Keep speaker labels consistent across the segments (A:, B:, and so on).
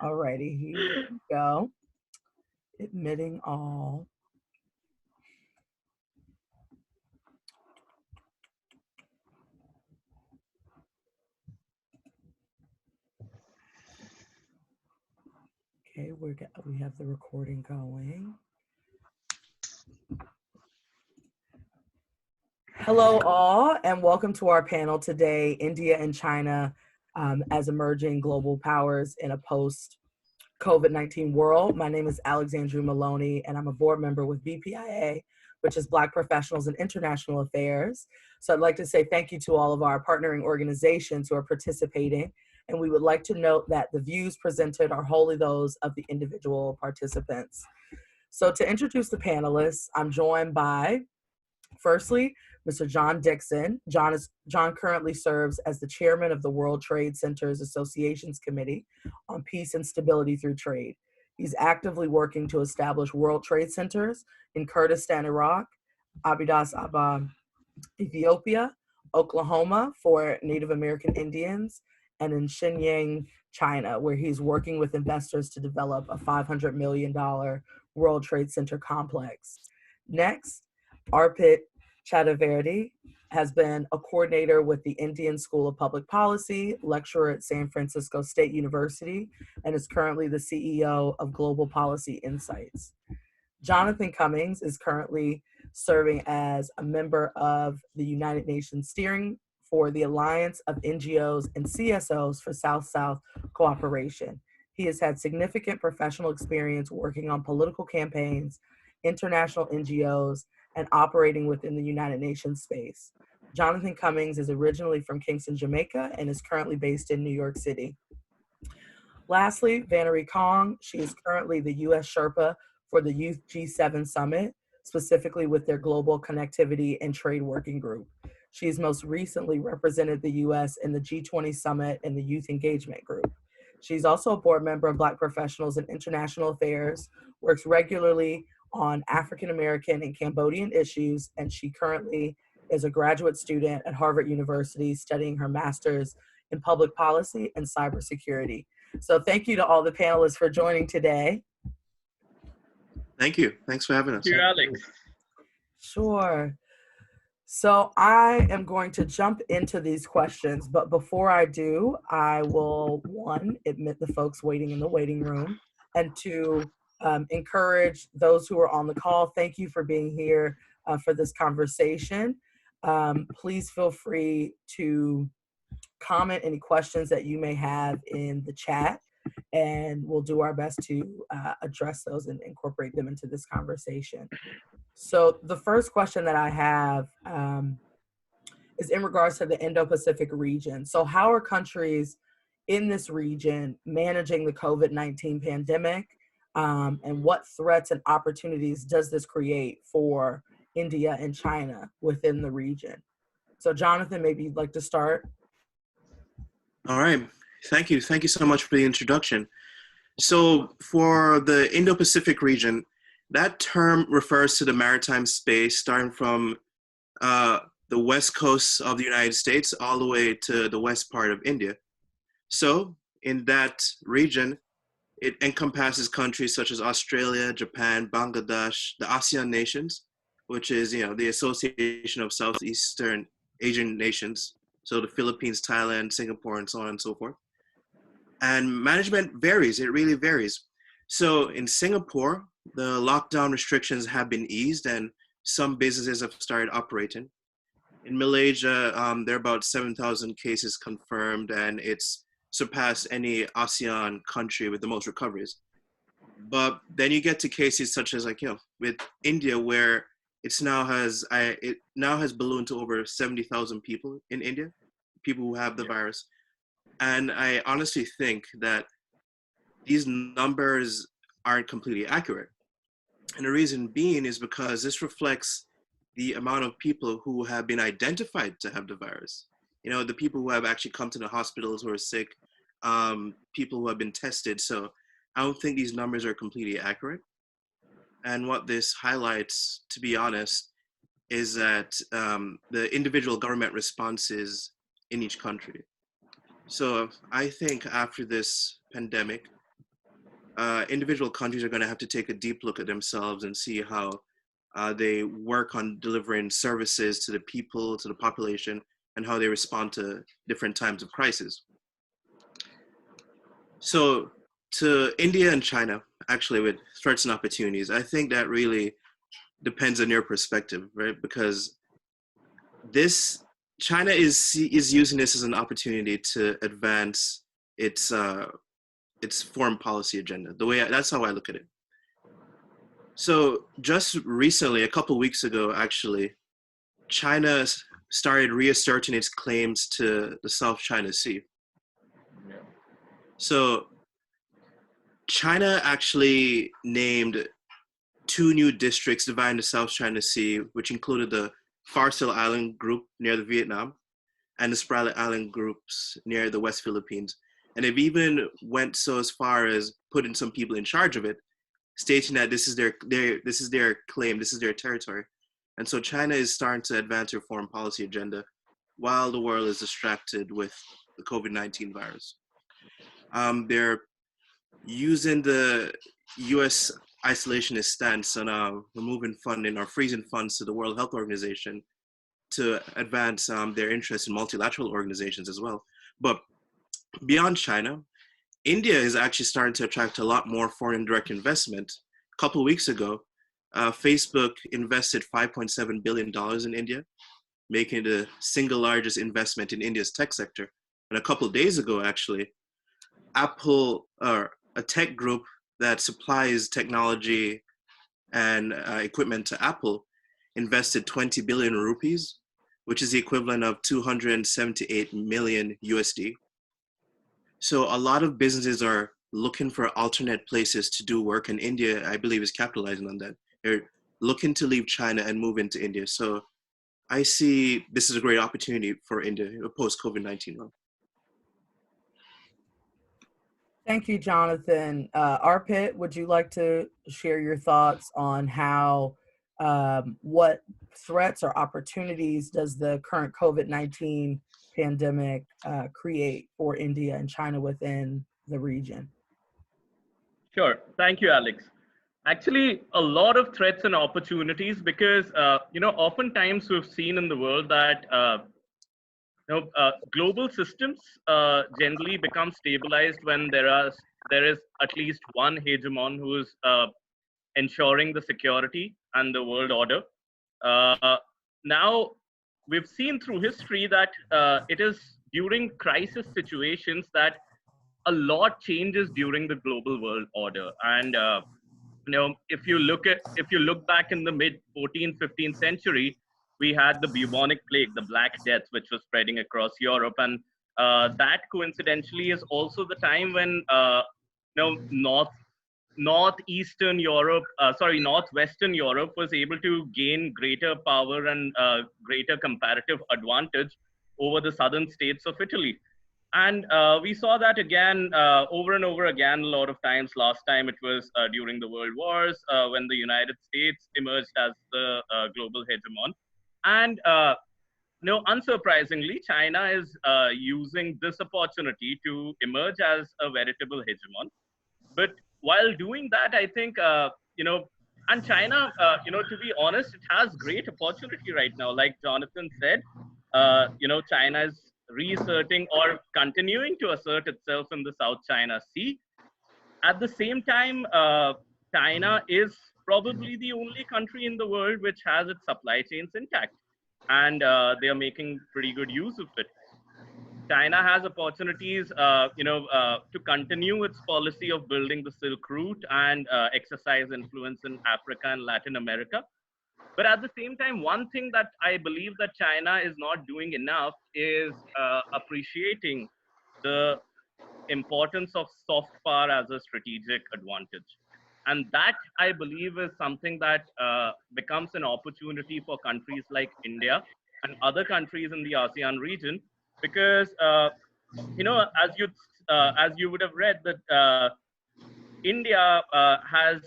A: Alrighty, here we go. Admitting all. Okay, we have the recording going. Hello all, and welcome to our panel today, India and China as emerging global powers in a post-COVID-19 world. My name is Alexandria Maloney, and I'm a board member with BPIA, which is Black Professionals in International Affairs. So I'd like to say thank you to all of our partnering organizations who are participating. And we would like to note that the views presented are wholly those of the individual participants. So to introduce the panelists, I'm joined by, firstly, Mr. John Dixon. John currently serves as the chairman of the World Trade Centers Association's Committee on Peace and Stability Through Trade. He's actively working to establish World Trade Centers in Kurdistan, Iraq, Abydos Abba, Ethiopia, Oklahoma for Native American Indians, and in Shenyang, China, where he's working with investors to develop a $500 million World Trade Center complex. Next, Arpit Chaturvedi has been a coordinator with the Indian School of Public Policy, lecturer at San Francisco State University, and is currently the CEO of Global Policy Insights. Jonathan Cummings is currently serving as a member of the United Nations Steering for the Alliance of NGOs and CSOs for South-South Cooperation. He has had significant professional experience working on political campaigns, international NGOs, and operating within the United Nations space. Jonathan Cummings is originally from Kingston, Jamaica, and is currently based in New York City. Lastly, Vannery Kong, she is currently the U.S. Sherpa for the Youth G7 Summit, specifically with their Global Connectivity and Trade Working Group. She has most recently represented the U.S. in the G20 Summit and the Youth Engagement Group. She's also a board member of Black Professionals in International Affairs, works regularly on African American and Cambodian issues, and she currently is a graduate student at Harvard University studying her master's in public policy and cybersecurity. So thank you to all the panelists for joining today.
B: Thank you. Thanks for having us.
C: Thank you, Alex.
A: Sure. So I am going to jump into these questions, but before I do, I will, one, admit the folks waiting in the waiting room, and two, encourage those who are on the call. Thank you for being here for this conversation. Please feel free to comment any questions that you may have in the chat, and we'll do our best to address those and incorporate them into this conversation. So the first question that I have is in regards to the Indo-Pacific region. So how are countries in this region managing the COVID-19 pandemic, and what threats and opportunities does this create for India and China within the region? So Jonathan, maybe you'd like to start.
B: All right. Thank you. Thank you so much for the introduction. So for the Indo-Pacific region, that term refers to the maritime space starting from the west coast of the United States all the way to the west part of India. So in that region, it encompasses countries such as Australia, Japan, Bangladesh, the Asean nations, which is, the Association of Southeastern Asian Nations. So the Philippines, Thailand, Singapore, and so on and so forth. And management varies, it really varies. So in Singapore, the lockdown restrictions have been eased and some businesses have started operating. In Malaysia, there are about 7,000 cases confirmed, and it's surpassed any ASEAN country with the most recoveries. But then you get to cases such as with India, where it now has ballooned to over 70,000 people in India, people who have the virus. And I honestly think that these numbers aren't completely accurate. And the reason being is because this reflects the amount of people who have been identified to have the virus. The people who have actually come to the hospitals who are sick, people who have been tested. So I don't think these numbers are completely accurate. And what this highlights, to be honest, is that the individual government responses in each country. So I think after this pandemic, individual countries are going to have to take a deep look at themselves and see how they work on delivering services to the people, to the population, and how they respond to different times of crisis. So, to India and China, actually, with threats and opportunities, I think that really depends on your perspective, right? Because this China is using this as an opportunity to advance its foreign policy agenda. That's how I look at it. So just recently, a couple weeks ago, actually, China started reasserting its claims to the South China Sea.
C: Yeah.
B: So China actually named 2 new districts dividing the South China Sea, which included the Farsil Island group near the Vietnam and the Spratly Island groups near the West Philippines. And they've even went so as far as putting some people in charge of it, stating that this is their claim, this is their territory. And so China is starting to advance their foreign policy agenda while the world is distracted with the COVID-19 virus. They're using the US isolationist stance on removing funding or freezing funds to the World Health Organization to advance their interest in multilateral organizations as well. But beyond China, India is actually starting to attract a lot more foreign direct investment. A couple of weeks ago, Facebook invested $5.7 billion in India, making it the single largest investment in India's tech sector. And a couple of days ago, actually, Apple, or a tech group that supplies technology and equipment to Apple, invested 20 billion rupees, which is the equivalent of 278 million USD. So a lot of businesses are looking for alternate places to do work, and India, I believe, is capitalizing on that. They're looking to leave China and move into India. So I see this is a great opportunity for India post-COVID-19 run.
A: Thank you, Jonathan. Arpit, would you like to share your thoughts on how, what threats or opportunities does the current COVID-19 pandemic create for India and China within the region?
C: Sure. Thank you, Alex. Actually, a lot of threats and opportunities because, oftentimes we've seen in the world that global systems generally become stabilized when there is at least one hegemon who is ensuring the security and the world order. Now, we've seen through history that it is during crisis situations that a lot changes during the global world order. And if you look back in the mid 14th, 15th century, we had the bubonic plague, the Black Death, which was spreading across Europe, and that coincidentally is also the time when northwestern Europe was able to gain greater power and greater comparative advantage over the southern states of Italy. And we saw that again over and over again a lot of times. Last time it was during the World Wars when the United States emerged as the global hegemon. And unsurprisingly, China is using this opportunity to emerge as a veritable hegemon. But while doing that, I think, and China, to be honest, it has great opportunity right now. Like Jonathan said, China is reasserting or continuing to assert itself in the South China Sea. At the same time, China is probably the only country in the world which has its supply chains intact, and they are making pretty good use of it. China has opportunities, to continue its policy of building the Silk Route and exercise influence in Africa and Latin America. But at the same time, one thing that I believe that China is not doing enough is appreciating the importance of soft power as a strategic advantage. And that, I believe, is something that becomes an opportunity for countries like India and other countries in the ASEAN region, because, as you would have read, that India has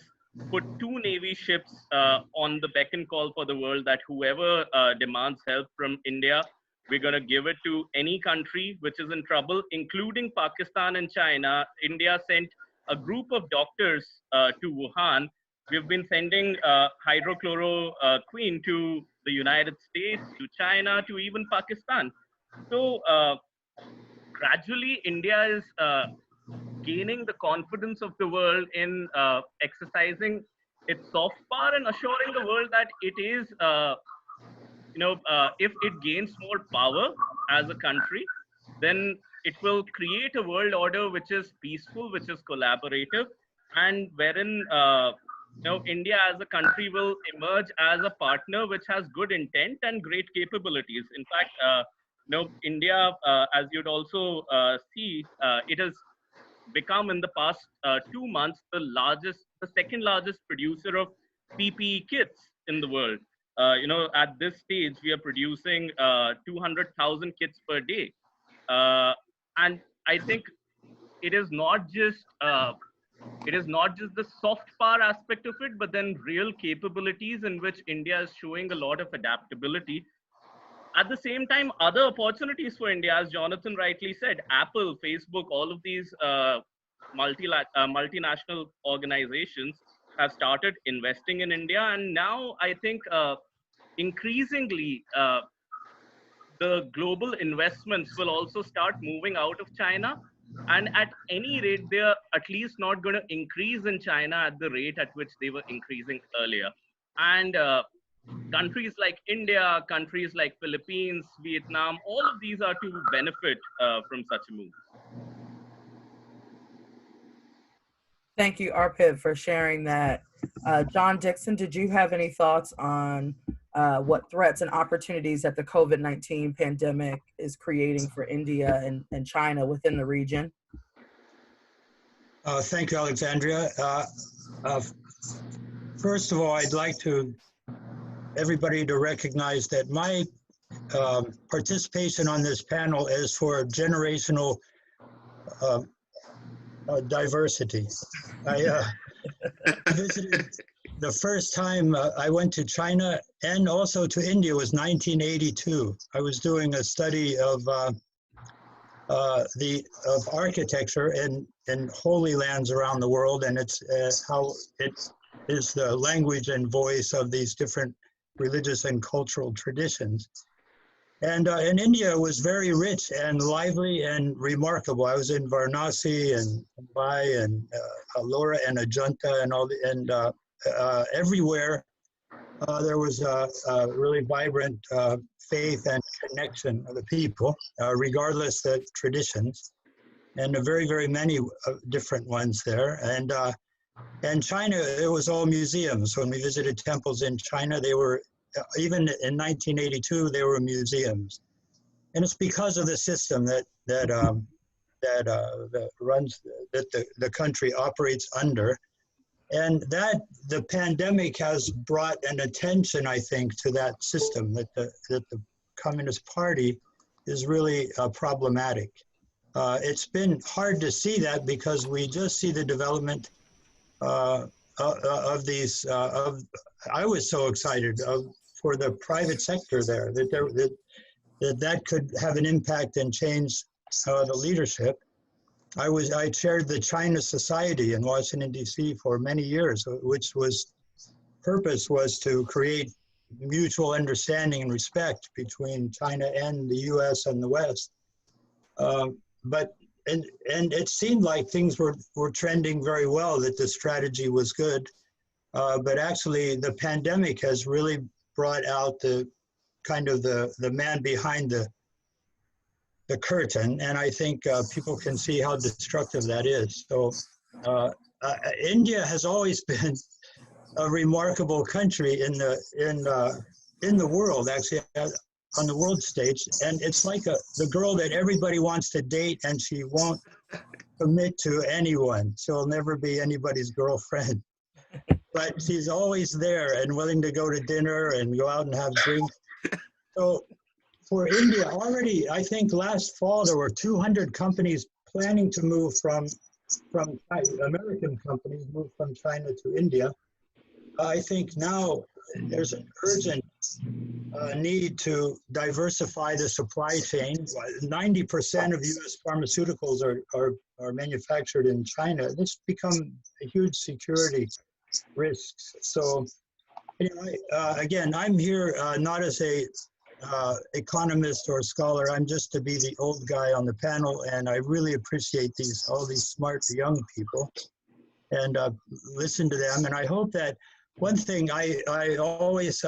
C: put 2 Navy ships on the beck and call for the world that whoever demands help from India, we're going to give it to any country which is in trouble, including Pakistan and China. India sent a group of doctors to Wuhan. We've been sending hydrochloroquine to the United States, to China, to even Pakistan. So gradually, India is gaining the confidence of the world in exercising its soft power and assuring the world that it is, if it gains more power as a country, then it will create a world order which is peaceful, which is collaborative, and wherein India as a country will emerge as a partner which has good intent and great capabilities. In fact, India, as you'd also see, it has become in the past 2 months the second largest producer of PPE kits in the world. At this stage, we are producing 200,000 kits per day. And I think it is not just the soft power aspect of it, but then real capabilities in which India is showing a lot of adaptability. At the same time, other opportunities for India, as Jonathan rightly said, Apple, Facebook, all of these multinational organizations have started investing in India. And now I think increasingly the global investments will also start moving out of China. And at any rate, they're at least not going to increase in China at the rate at which they were increasing earlier. And countries like India, countries like Philippines, Vietnam, all of these are to benefit from such a move.
A: Thank you, Arpit, for sharing that. John Dixon, did you have any thoughts on what threats and opportunities that the COVID-19 pandemic is creating for India and China within the region?
D: Thank you, Alexandria. First of all, I'd like everybody to recognize that my participation on this panel is for generational diversity. I visited the first time I went to China and also to India was 1982. I was doing a study of architecture in holy lands around the world, and it's how it is the language and voice of these different religious and cultural traditions. And in India, it was very rich and lively and remarkable. I was in Varanasi and Mumbai and Alora and Ajanta and everywhere there was a really vibrant faith and connection of the people, regardless of traditions, and very, very many different ones there. And China, it was all museums. When we visited temples in China, they were, even in 1982, they were museums. And it's because of the system that the country operates under. And that the pandemic has brought an attention, I think, to that system, that the Communist Party is really problematic. It's been hard to see that because we just see the development of these. I was so excited for the private sector there that could have an impact and change the leadership. I chaired the China Society in Washington, D.C. for many years, which purpose was to create mutual understanding and respect between China and the U.S. and the West. And it seemed like things were trending very well, that the strategy was good. But actually, the pandemic has really brought out the man behind the curtain, and I think people can see how destructive that is. So India has always been a remarkable country in the world, actually, on the world stage. And it's like the girl that everybody wants to date, and she won't commit to anyone. She'll never be anybody's girlfriend. But she's always there and willing to go to dinner and go out and have drinks. So for India, already, I think last fall, there were 200 companies planning to move from American companies moved from China to India. I think now there's an urgent need to diversify the supply chain. 90% of U.S. pharmaceuticals are manufactured in China. This become a huge security risk. So, anyway, again, I'm here not as a economist or scholar. I'm just to be the old guy on the panel, and I really appreciate all these smart young people, and listen to them. And I hope that one thing I always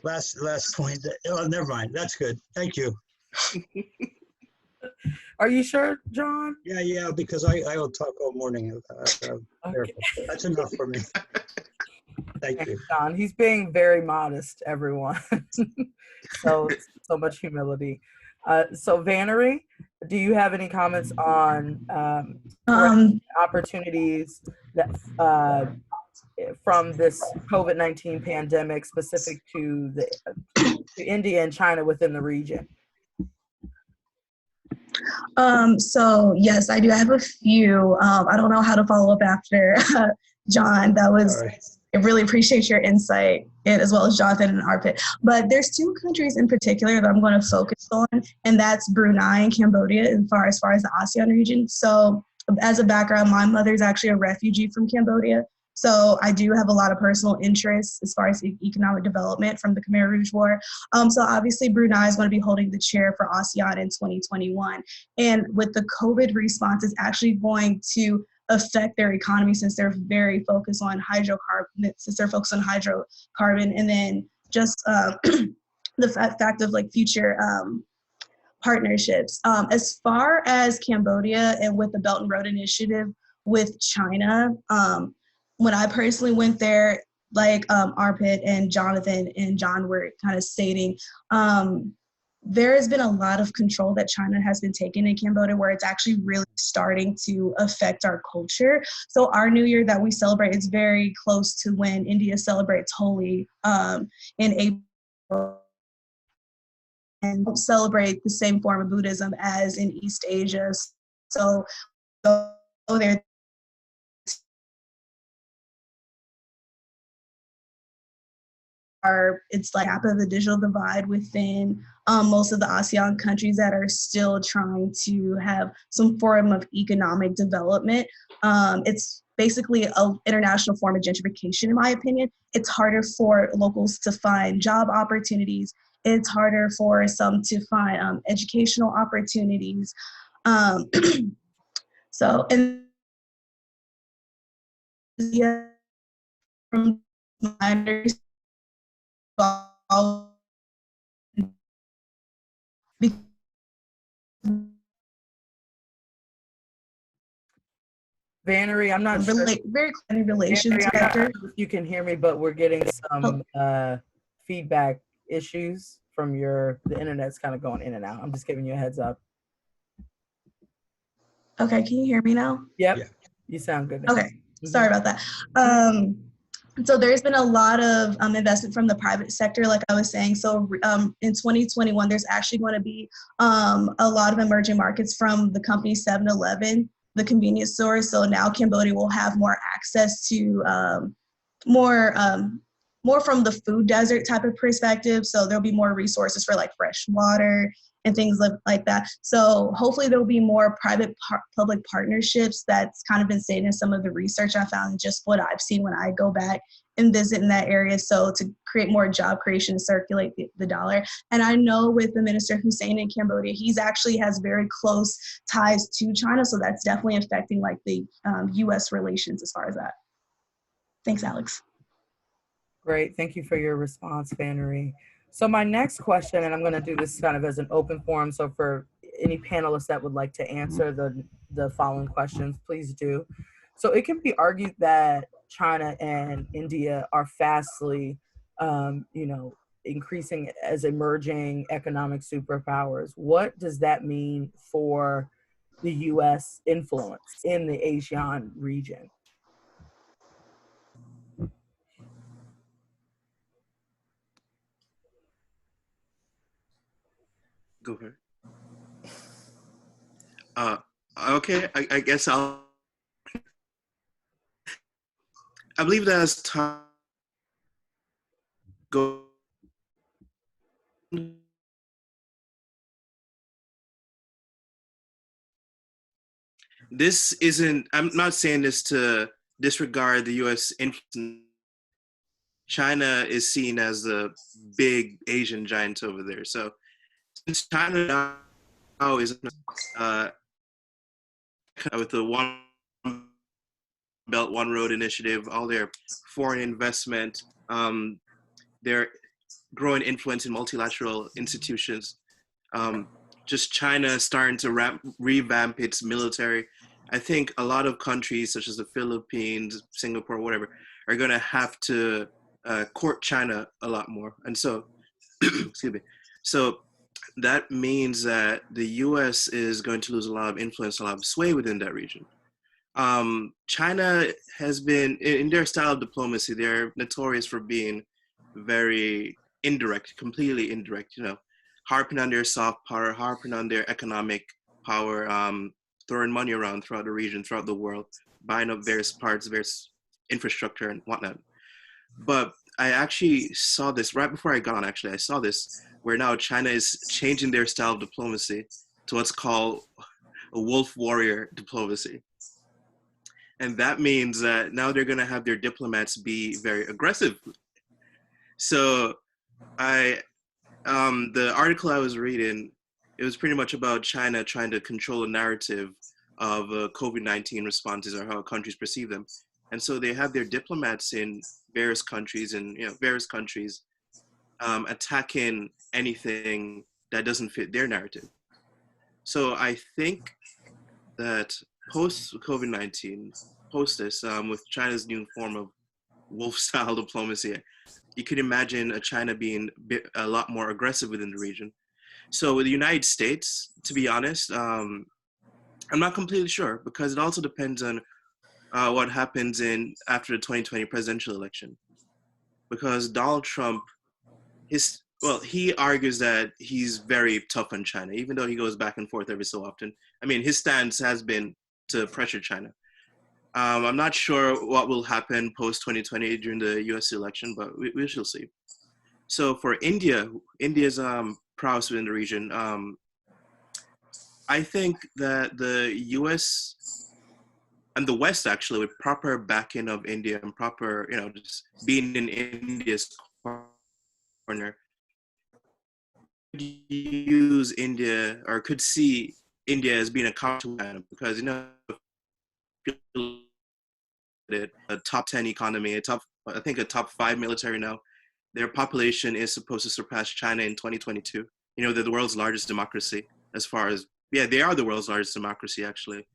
D: last point. Oh, never mind. That's good. Thank you.
A: Are you sure, John?
D: Yeah, because I will talk all morning.
A: Okay.
D: That's enough for me. Thank you.
A: John, he's being very modest, everyone. so much humility. So Vannery, do you have any comments on opportunities that from this COVID-19 pandemic specific to India and China within the region?
E: So yes, I do have a few. I don't know how to follow up after John. That was, I really appreciate your insight, and as well as Jonathan and Arpit. But there's two countries in particular that I'm going to focus on, and that's Brunei and Cambodia as far as the ASEAN region. So as a background, my mother's actually a refugee from Cambodia. So I do have a lot of personal interests as far as economic development from the Khmer Rouge War. So obviously Brunei is going to be holding the chair for ASEAN in 2021. And with the COVID response, it's actually going to affect their economy since they're very focused on hydrocarbon, and then just the fact of like future partnerships. As far as Cambodia and with the Belt and Road Initiative with China, when I personally went there, like Arpit and Jonathan and John were kind of stating, there has been a lot of control that China has been taking in Cambodia, where it's actually really starting to affect our culture. So our New Year that we celebrate is very close to when India celebrates Holi in April, and celebrate the same form of Buddhism as in East Asia. So there. It's like half of the digital divide within most of the ASEAN countries that are still trying to have some form of economic development. It's basically an international form of gentrification, in my opinion. It's harder for locals to find job opportunities. It's harder for some to find educational opportunities. So, and yeah, from my understanding,
A: Vannery, I'm not sure.
E: Very close relations.
A: Vannery, I'm not sure if you can hear me, but we're getting some feedback issues from the internet's kind of going in and out. I'm just giving you a heads up.
E: Okay, can you hear me now?
A: Yep.
D: Yeah.
A: You sound good now.
E: Okay, sorry about that. So there's been a lot of investment from the private sector, like I was saying. So in 2021, there's actually going to be a lot of emerging markets from the company 7-Eleven, the convenience store. So now Cambodia will have more access to more from the food desert type of perspective. So there'll be more resources for like fresh water and things like that. So hopefully there'll be more private-public partnerships. That's kind of been stated in some of the research I found, and just what I've seen when I go back and visit in that area. So to create more job creation and circulate the dollar. And I know with the Minister Hussein in Cambodia, he's actually has very close ties to China. So that's definitely affecting like the US relations as far as that. Thanks, Alex.
A: Great. Thank you for your response, Vannery. So my next question, and I'm going to do this kind of as an open forum, so for any panelists that would like to answer the following questions, please do. So it can be argued that China and India are fastly, increasing as emerging economic superpowers. What does that mean for the U.S. influence in the Asean region?
B: Go ahead. Okay, I guess I believe that as time goes this isn't, I'm not saying this to disregard the US influence. China is seen as the big Asian giant over there. So since China now is with the One Belt, One Road initiative, all their foreign investment, their growing influence in multilateral institutions, just China starting to revamp its military. I think a lot of countries such as the Philippines, Singapore, whatever, are going to have to court China a lot more. And so, excuse me. So that means that the US is going to lose a lot of influence, a lot of sway within that region. China has been, in their style of diplomacy, they're notorious for being very indirect, completely indirect, you know, harping on their soft power, harping on their economic power, throwing money around throughout the region, throughout the world, buying up various parts, various infrastructure and whatnot. But I actually saw this right before I got on, actually, I saw this where now China is changing their style of diplomacy to what's called a wolf warrior diplomacy. And that means that now they're going to have their diplomats be very aggressive. So the article I was reading, it was pretty much about China trying to control the narrative of COVID-19 responses or how countries perceive them. And so they have their diplomats in various countries and, you know, various countries attacking anything that doesn't fit their narrative. So I think that post COVID-19, post this, with China's new form of wolf-style diplomacy, you could imagine China being a lot more aggressive within the region. So with the United States, to be honest, I'm not completely sure because it also depends on what happens after the 2020 presidential election. Because Donald Trump, he argues that he's very tough on China, even though he goes back and forth every so often. I mean, his stance has been to pressure China. I'm not sure what will happen post-2020 during the US election, but we shall see. So for India's prowess within the region, I think that the US and the West actually, with proper backing of India and proper, you know, just being in India's corner, could use India or could see India as being a counter to China because, you know, a top 10 economy, I think a top 5 military now. Their population is supposed to surpass China in 2022. You know, they're the world's largest democracy as far as, yeah, they are the world's largest democracy actually.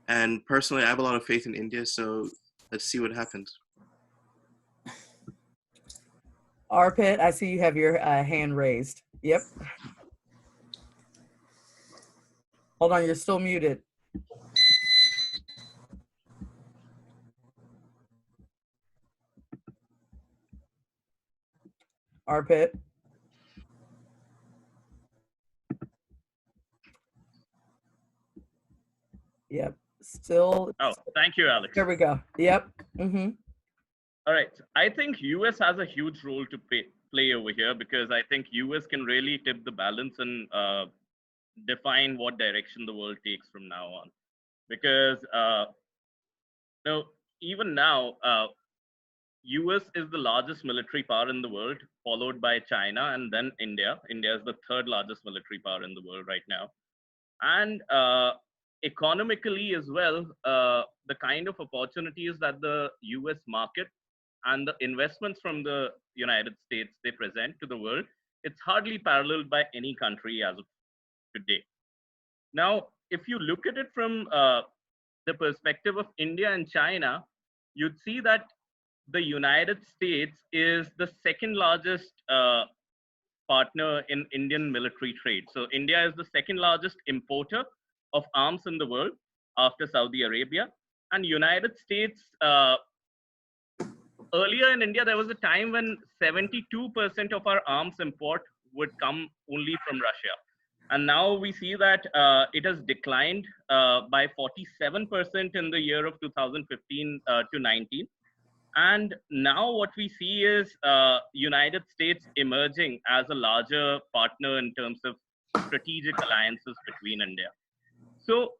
B: And personally, I have a lot of faith in India, so let's see what happens.
A: Arpit, I see you have your hand raised. Yep. Hold on, you're still muted. Arpit. Yep. Still.
C: Oh, thank you, Alex.
A: There we go. Yep. Mm-hmm.
C: All right. I think US has a huge role to play over here because I think US can really tip the balance and define what direction the world takes from now on. Because even now, US is the largest military power in the world, followed by China and then India. India is the third largest military power in the world right now. And economically as well, the kind of opportunities that the US market and the investments from the United States they present to the world, it's hardly paralleled by any country as of today. Now, if you look at it from the perspective of India and China, you'd see that the United States is the second largest partner in Indian military trade. So India is the second largest importer of arms in the world after Saudi Arabia. And United States, earlier in India, there was a time when 72% of our arms import would come only from Russia. And now we see that it has declined by 47% in the year of 2015 to 19. And now what we see is United States emerging as a larger partner in terms of strategic alliances between India. So,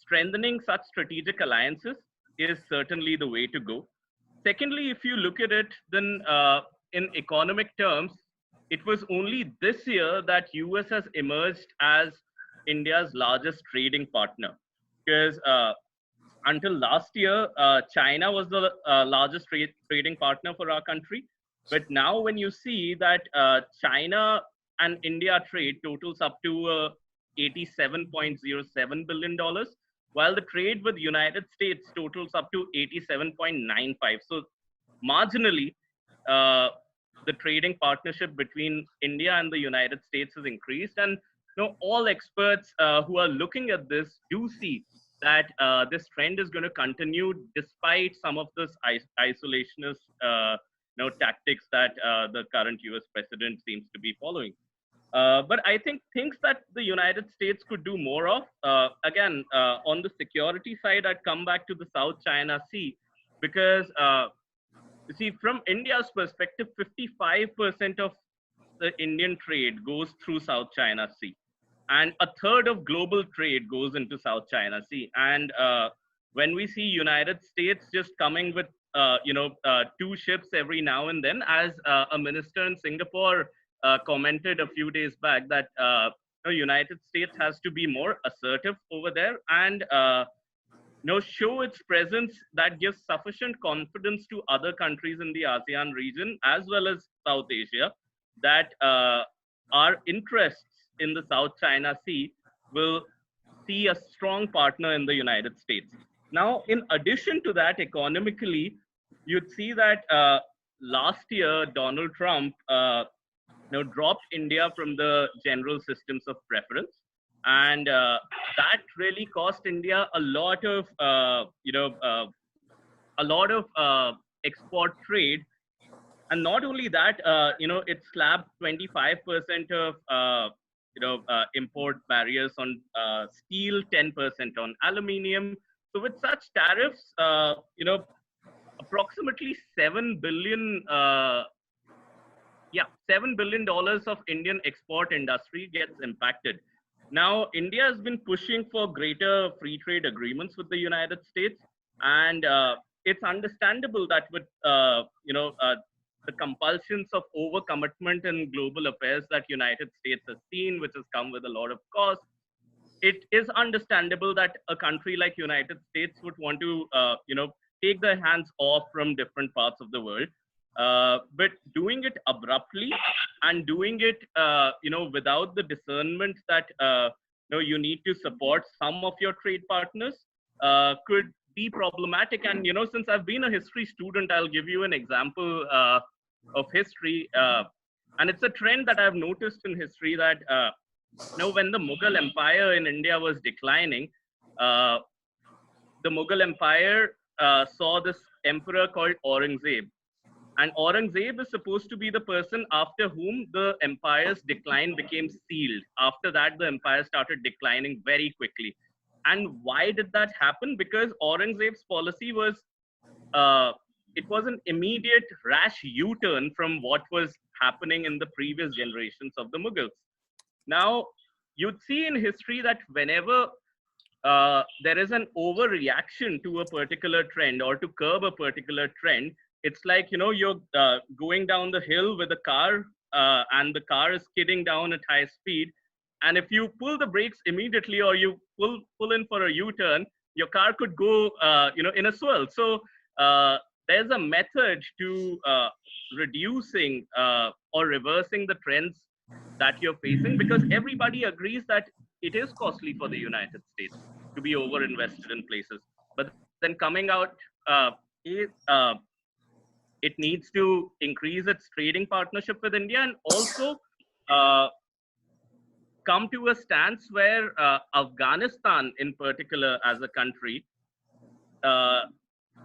C: strengthening such strategic alliances is certainly the way to go. Secondly, if you look at it, then in economic terms, it was only this year that US has emerged as India's largest trading partner. Because until last year, China was the largest trading partner for our country. But now when you see that China and India trade totals up to $87.07 billion, while the trade with the United States totals up to 87.95. So marginally, the trading partnership between India and the United States has increased. And all experts who are looking at this do see that this trend is going to continue despite some of this isolationist tactics that the current US president seems to be following. But I think things that the United States could do more of, again, on the security side, I'd come back to the South China Sea, because you see, from India's perspective, 55% of the Indian trade goes through South China Sea, and a third of global trade goes into South China Sea. And when we see United States just coming with, 2 ships every now and then, as a minister in Singapore commented a few days back, that the United States has to be more assertive over there and show its presence that gives sufficient confidence to other countries in the ASEAN region as well as South Asia that our interests in the South China Sea will see a strong partner in the United States. Now, in addition to that, economically, you'd see that last year, Donald Trump dropped India from the general systems of preference. And that really cost India a lot of, export trade. And not only that, it slapped 25% of, import barriers on steel, 10% on aluminium. So with such tariffs, approximately $7 billion of Indian export industry gets impacted. Now, India has been pushing for greater free trade agreements with the United States, and it's understandable that with the compulsions of overcommitment in global affairs that United States has seen, which has come with a lot of cost, it is understandable that a country like United States would want to take their hands off from different parts of the world. But doing it abruptly and doing it, without the discernment that you need to support some of your trade partners could be problematic. And since I've been a history student, I'll give you an example of history, and it's a trend that I've noticed in history that when the Mughal Empire in India was declining, the Mughal Empire saw this emperor called Aurangzeb. And Aurangzeb is supposed to be the person after whom the empire's decline became sealed. After that, the empire started declining very quickly. And why did that happen? Because Aurangzeb's policy was, it was an immediate rash U-turn from what was happening in the previous generations of the Mughals. Now, you'd see in history that whenever there is an overreaction to a particular trend or to curb a particular trend, it's like, you're going down the hill with a car and the car is skidding down at high speed. And if you pull the brakes immediately or you pull in for a U-turn, your car could go, in a swirl. So there's a method to reducing or reversing the trends that you're facing, because everybody agrees that it is costly for the United States to be over-invested in places. But then coming out, it needs to increase its trading partnership with India and also come to a stance where Afghanistan in particular as a country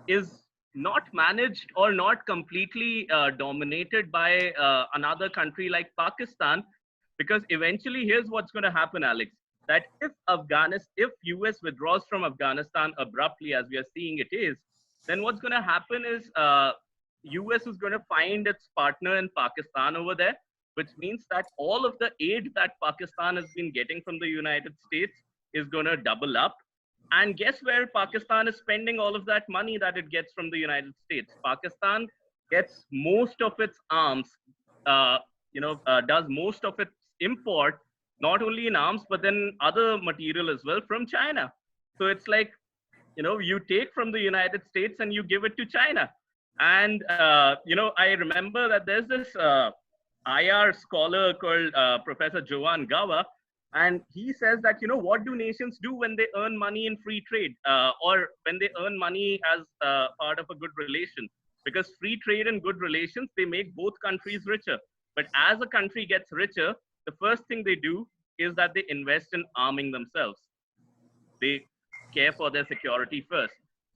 C: is not managed or not completely dominated by another country like Pakistan, because eventually here's what's going to happen, Alex, that if US withdraws from Afghanistan abruptly, as we are seeing it is, then what's going to happen is US is going to find its partner in Pakistan over there, which means that all of the aid that Pakistan has been getting from the United States is going to double up. And guess where Pakistan is spending all of that money that it gets from the United States? Pakistan gets most of its arms, does most of its import, not only in arms, but then other material as well from China. So it's like, you take from the United States and you give it to China. And, I remember that there's this IR scholar called Professor Joan Gova, and he says that, what do nations do when they earn money in free trade or when they earn money as part of a good relation? Because free trade and good relations, they make both countries richer. But as a country gets richer, the first thing they do is that they invest in arming themselves. They care for their security first.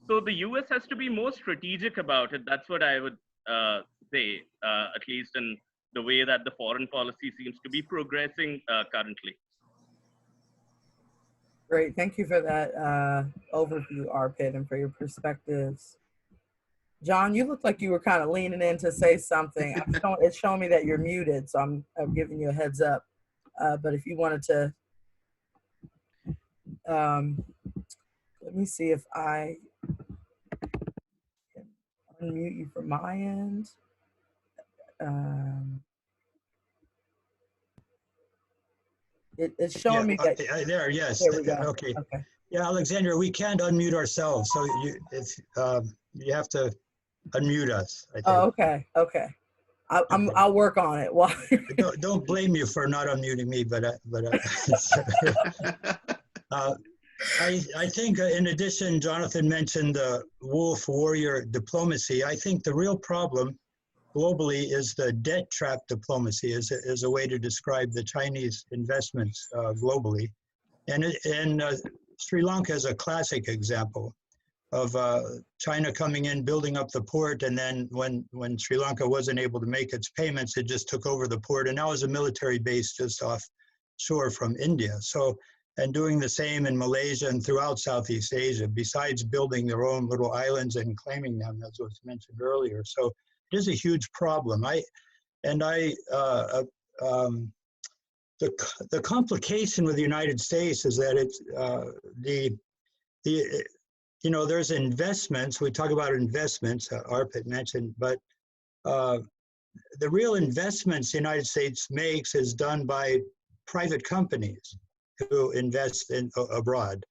C: So the US has to be more strategic about it. That's what I would say, at least in the way that the foreign policy seems to be progressing currently.
A: Great, thank you for that overview, Arpit, and for your perspectives. John, you look like you were kind of leaning in to say something. It's showing me that you're muted, so I'm giving you a heads up. But if you wanted to, let me see if I can unmute you from my end. It's showing me that.
D: There, yes.
A: There we go.
D: Okay.
A: Okay.
D: Yeah, Alexandra, we can't unmute ourselves, so you have to unmute us, I think.
A: Oh, okay. Okay. I'll work on it. Well,
D: don't blame you for not unmuting me, but I think in addition, Jonathan mentioned wolf warrior diplomacy. I think the real problem globally is the debt trap diplomacy is a way to describe the Chinese investments globally. And Sri Lanka is a classic example of China coming in, building up the port, and then when Sri Lanka wasn't able to make its payments, it just took over the port, and now is a military base just offshore from India. So, and doing the same in Malaysia and throughout Southeast Asia, besides building their own little islands and claiming them, as was mentioned earlier. So it is a huge problem. The complication with the United States is that it's there's investments. We talk about investments. Arpit mentioned, but the real investments the United States makes is done by private companies who invest abroad.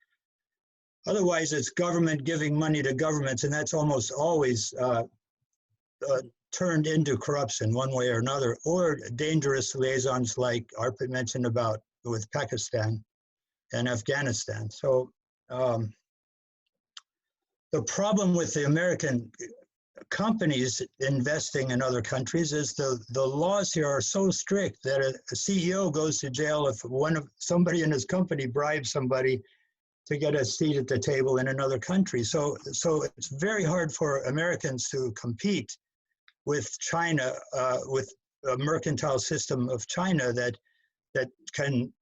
D: Otherwise, it's government giving money to governments, and that's almost always turned into corruption one way or another, or dangerous liaisons like Arpit mentioned about with Pakistan and Afghanistan. So the problem with the American companies investing in other countries is the laws here are so strict that a CEO goes to jail if somebody in his company bribes somebody to get a seat at the table in another country. So it's very hard for Americans to compete with China, with a mercantile system of China that can,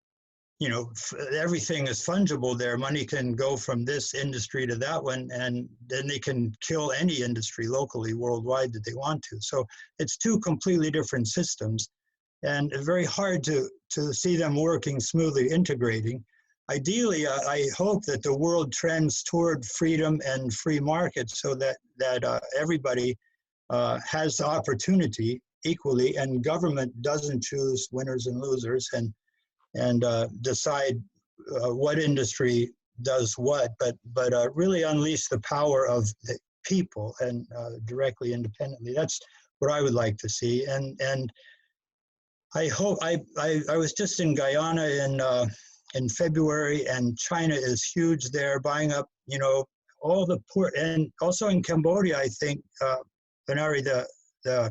D: everything is fungible there. Money can go from this industry to that one, and then they can kill any industry locally, worldwide that they want to. So it's two completely different systems, and very hard to see them working smoothly, integrating. Ideally, I hope that the world trends toward freedom and free markets so that everybody has the opportunity equally, and government doesn't choose winners and losers and decide what industry does what, but really unleash the power of the people and directly, independently. That's what I would like to see. And I hope I was just in Guyana in February, and China is huge there, buying up all the port, and also in Cambodia, I think. Benari, the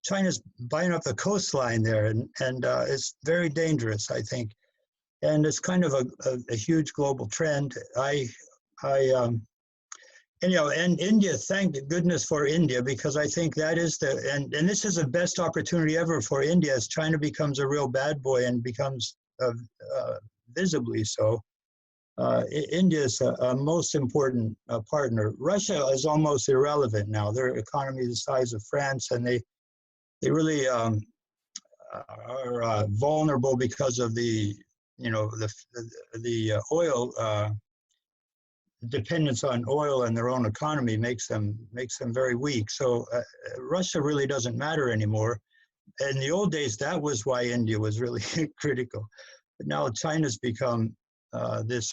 D: China's buying up the coastline there, and it's very dangerous, I think, and it's kind of a huge global trend. And India, thank goodness for India, because I think that is and this is the best opportunity ever for India as China becomes a real bad boy and becomes visibly so. India is a most important partner. Russia is almost irrelevant now. Their economy is the size of France, and they really are vulnerable because of the oil dependence on oil and their own economy makes them very weak. So Russia really doesn't matter anymore. In the old days, that was why India was really critical. But now China's become this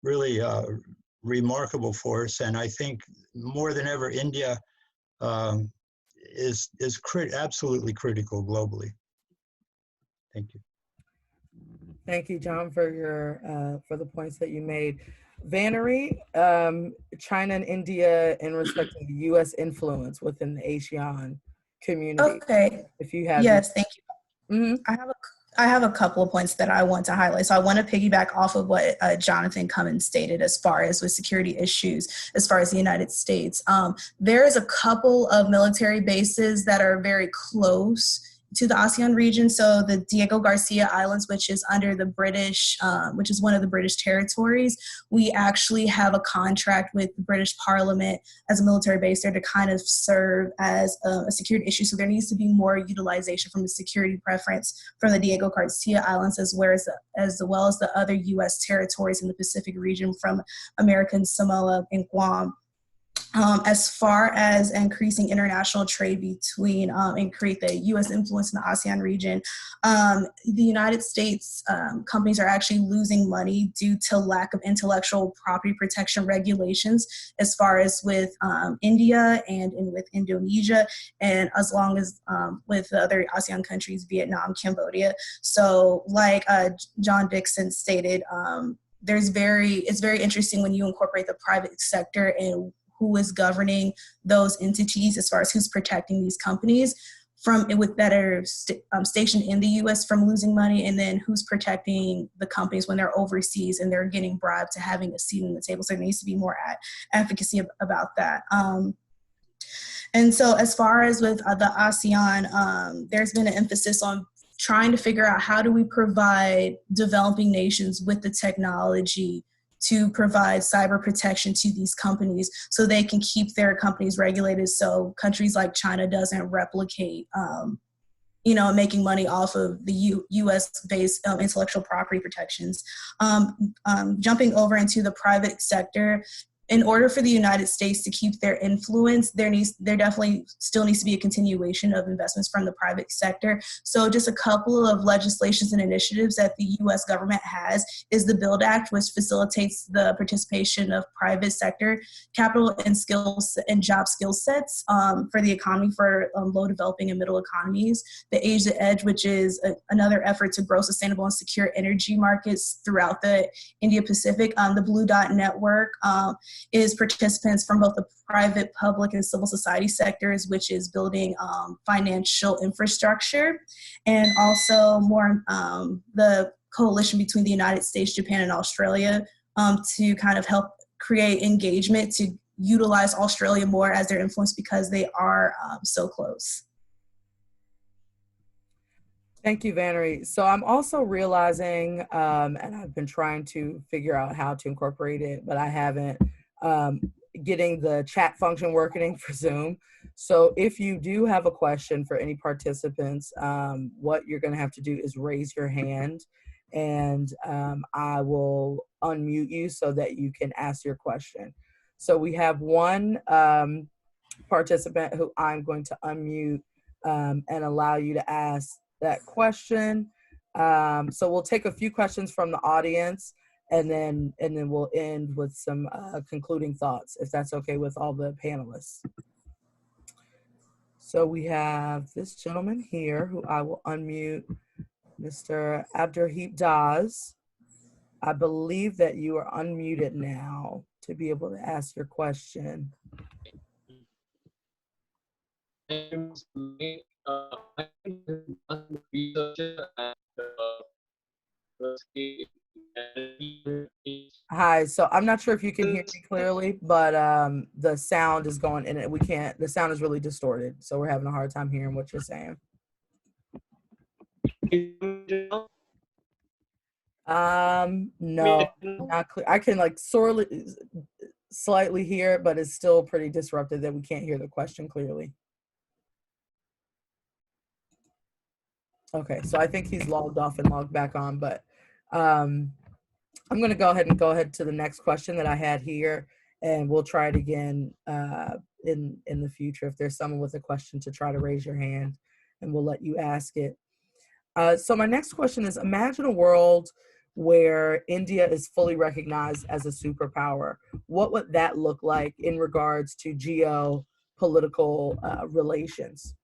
D: really remarkable force, and I think more than ever, India is absolutely critical globally. Thank you.
A: Thank you, John, for the points that you made. Vannery, China and India in respect to the U.S. influence within the Asean community.
E: Okay.
A: If you have,
E: yes, thank you.
A: Mm-hmm.
E: I have a couple of points that I want to highlight. So I want to piggyback off of what Jonathan Cummins stated as far as with security issues, as far as the United States. There is a couple of military bases that are very close to the ASEAN region. So the Diego Garcia Islands, which is under the British, which is one of the British territories, we actually have a contract with the British Parliament as a military base there to kind of serve as a security issue. So there needs to be more utilization from the security preference from the Diego Garcia Islands, as well as the other U.S. territories in the Pacific region from American Samoa and Guam. As far as increasing international trade between and create the U.S. influence in the ASEAN region, the United States companies are actually losing money due to lack of intellectual property protection regulations, as far as with India and with Indonesia, and as long as with the other ASEAN countries, Vietnam, Cambodia. So like John Dixon stated, it's very interesting when you incorporate the private sector and who is governing those entities as far as who's protecting these companies that are stationed in the U.S. from losing money, and then who's protecting the companies when they're overseas and they're getting bribed to having a seat in the table. So there needs to be more advocacy about that. And so as far as with the ASEAN, there's been an emphasis on trying to figure out how do we provide developing nations with the technology to provide cyber protection to these companies so they can keep their companies regulated, so countries like China doesn't replicate, making money off of the US-based intellectual property protections. Jumping over into the private sector, in order for the United States to keep their influence, there definitely still needs to be a continuation of investments from the private sector. So just a couple of legislations and initiatives that the U.S. government has is the BUILD Act, which facilitates the participation of private sector capital and skills and job skill sets for the economy for low developing and middle economies. The Asia Edge, which is another effort to grow sustainable and secure energy markets throughout the Indo-Pacific. The Blue Dot Network is participants from both the private, public, and civil society sectors, which is building financial infrastructure, and also more the coalition between the United States, Japan, and Australia to kind of help create engagement to utilize Australia more as their influence because they are so close.
A: Thank you, Vannery. So I'm also realizing, and I've been trying to figure out how to incorporate it, but I haven't, getting the chat function working for Zoom. So if you do have a question for any participants, what you're going to have to do is raise your hand, and I will unmute you so that you can ask your question. So we have one participant who I'm going to unmute and allow you to ask that question. So we'll take a few questions from the audience, and then we'll end with some concluding thoughts, if that's okay with all the panelists. So we have this gentleman here who I will unmute, Mr. Abdurrahib Daz. I believe that you are unmuted now to be able to ask your question. Hi, so I'm not sure if you can hear me clearly, but the sound is going in it. The sound is really distorted, so we're having a hard time hearing what you're saying. No, not clear. I can like slightly hear it, but it's still pretty disrupted that we can't hear the question clearly. Okay, so I think he's logged off and logged back on, but I'm going to go ahead to the next question that I had here, and we'll try it again in the future. If there's someone with a question, to try to raise your hand, and we'll let you ask it. So my next question is: imagine a world where India is fully recognized as a superpower. What would that look like in regards to geopolitical relations?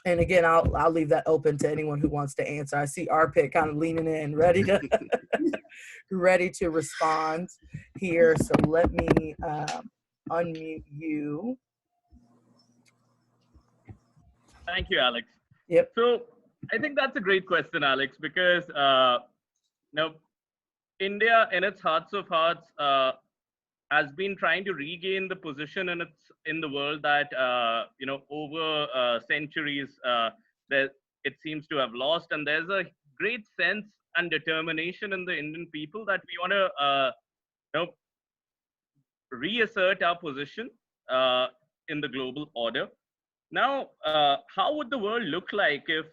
A: And again, I'll leave that open to anyone who wants to answer. I see Arpit kind of leaning in, ready to ready to respond here. So let me unmute you.
C: Thank you, Alex.
A: Yep.
C: So I think that's a great question, Alex, because now India, in its hearts of hearts, has been trying to regain the position in the world that over centuries that it seems to have lost, and there's a great sense and determination in the Indian people that we want to reassert our position in the global order. Now, how would the world look like if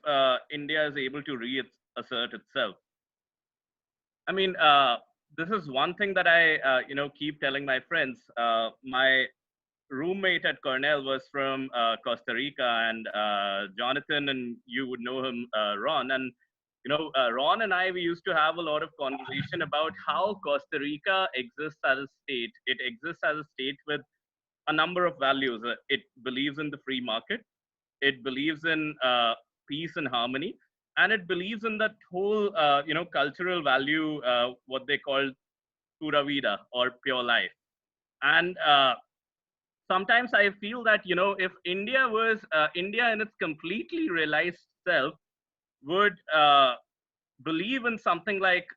C: India is able to reassert itself? I mean, this is one thing that I keep telling my friends. My roommate at Cornell was from Costa Rica, and Jonathan, and you would know him, Ron. And Ron and I, we used to have a lot of conversation about how Costa Rica exists as a state. It exists as a state with a number of values. It believes in the free market. It believes in peace and harmony, and it believes in that whole cultural value, what they call pura vida, or pure life. And sometimes I feel that if India was India in its completely realized self would believe in something like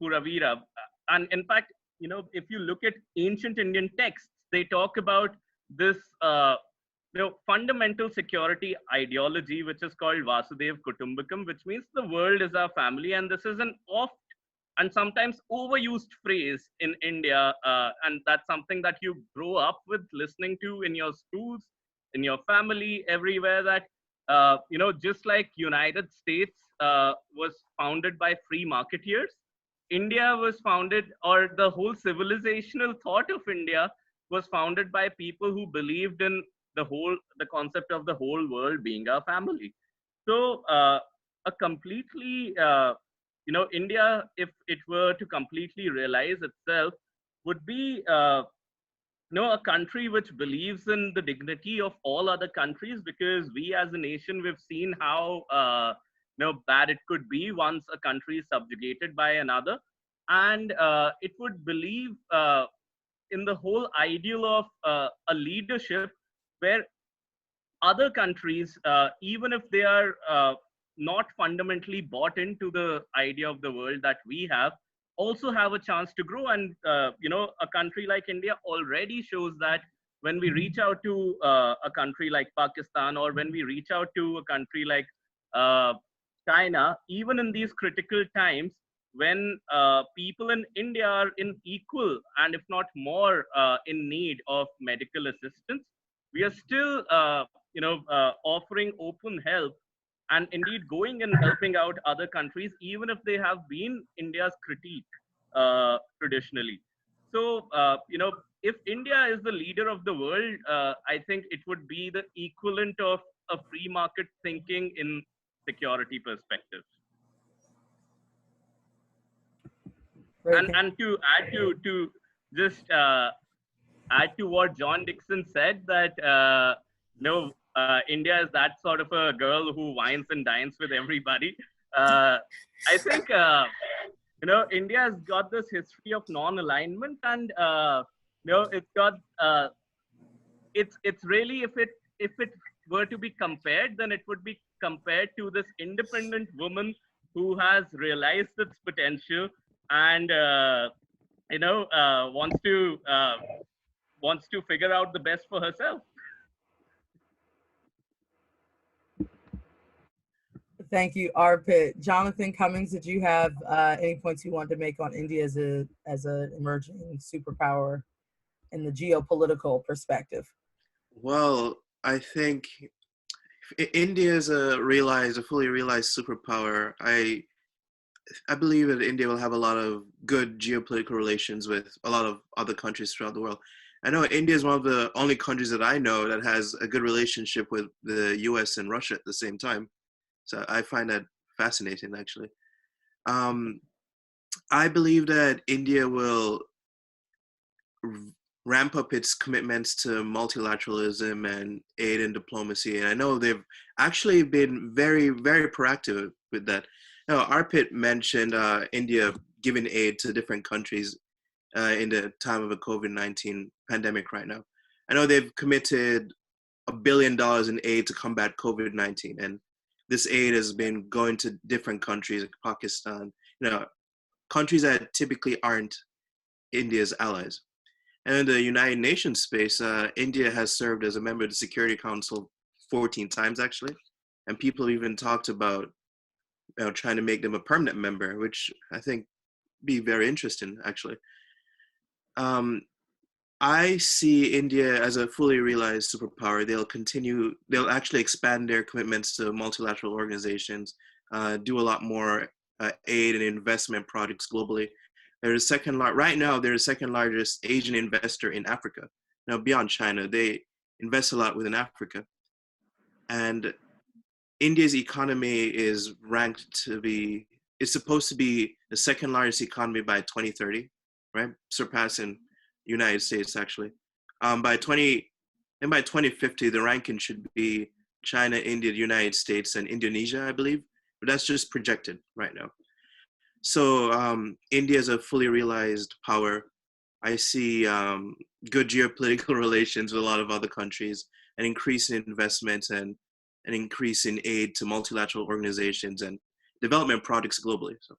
C: pura vida. And in fact, if you look at ancient Indian texts, they talk about this fundamental security ideology, which is called Vasudev Kutumbakam, which means the world is our family. And this is an oft and sometimes overused phrase in India. And that's something that you grow up with listening to in your schools, in your family, everywhere, that, just like United States was founded by free marketeers, India was founded, or the whole civilizational thought of India was founded by people who believed in the concept of the whole world being our family. So a completely, India, if it were to completely realize itself, would be a country which believes in the dignity of all other countries, because we as a nation, we've seen how bad it could be once a country is subjugated by another. And it would believe in the whole ideal of a leadership where other countries, even if they are not fundamentally bought into the idea of the world that we have, also have a chance to grow. And a country like India already shows that when we reach out to a country like Pakistan, or when we reach out to a country like China, even in these critical times, when people in India are in equal, and if not more, in need of medical assistance, we are still offering open help, and indeed going and helping out other countries, even if they have been India's critique traditionally. So, if India is the leader of the world, I think it would be the equivalent of a free market thinking in security perspectives. And to add to just add to what John Dixon said, that India is that sort of a girl who wines and dines with everybody. I think India has got this history of non-alignment, and it's got it's really, if it were to be compared, then it would be compared to this independent woman who has realized its potential, and wants to figure out the best for herself.
A: Thank you, Arpit. Jonathan Cummings, did you have any points you wanted to make on India as an emerging superpower in the geopolitical perspective?
B: Well, I think India is a fully realized superpower. I believe that India will have a lot of good geopolitical relations with a lot of other countries throughout the world. I know India is one of the only countries that I know that has a good relationship with the US and Russia at the same time. So I find that fascinating, actually. I believe that India will ramp up its commitments to multilateralism and aid and diplomacy. And I know they've actually been very, very proactive with that. Now, Arpit mentioned India giving aid to different countries in the time of a COVID-19 pandemic right now. I know they've committed $1 billion in aid to combat COVID-19, and this aid has been going to different countries like Pakistan, countries that typically aren't India's allies. And in the United Nations space, India has served as a member of the Security Council 14 times, actually. And people even talked about trying to make them a permanent member, which I think be very interesting, actually. I see India as a fully realized superpower. They'll actually expand their commitments to multilateral organizations, do a lot more aid and investment projects globally. Right now, they're the second largest Asian investor in Africa. Now, beyond China, they invest a lot within Africa. And India's economy is supposed to be the second largest economy by 2030, right? Surpassing United States, actually. By 2050, the ranking should be China, India, the United States, and Indonesia, I believe. But that's just projected right now. So India is a fully realized power. I see good geopolitical relations with a lot of other countries, an increase in investment and an increase in aid to multilateral organizations and development projects globally. So.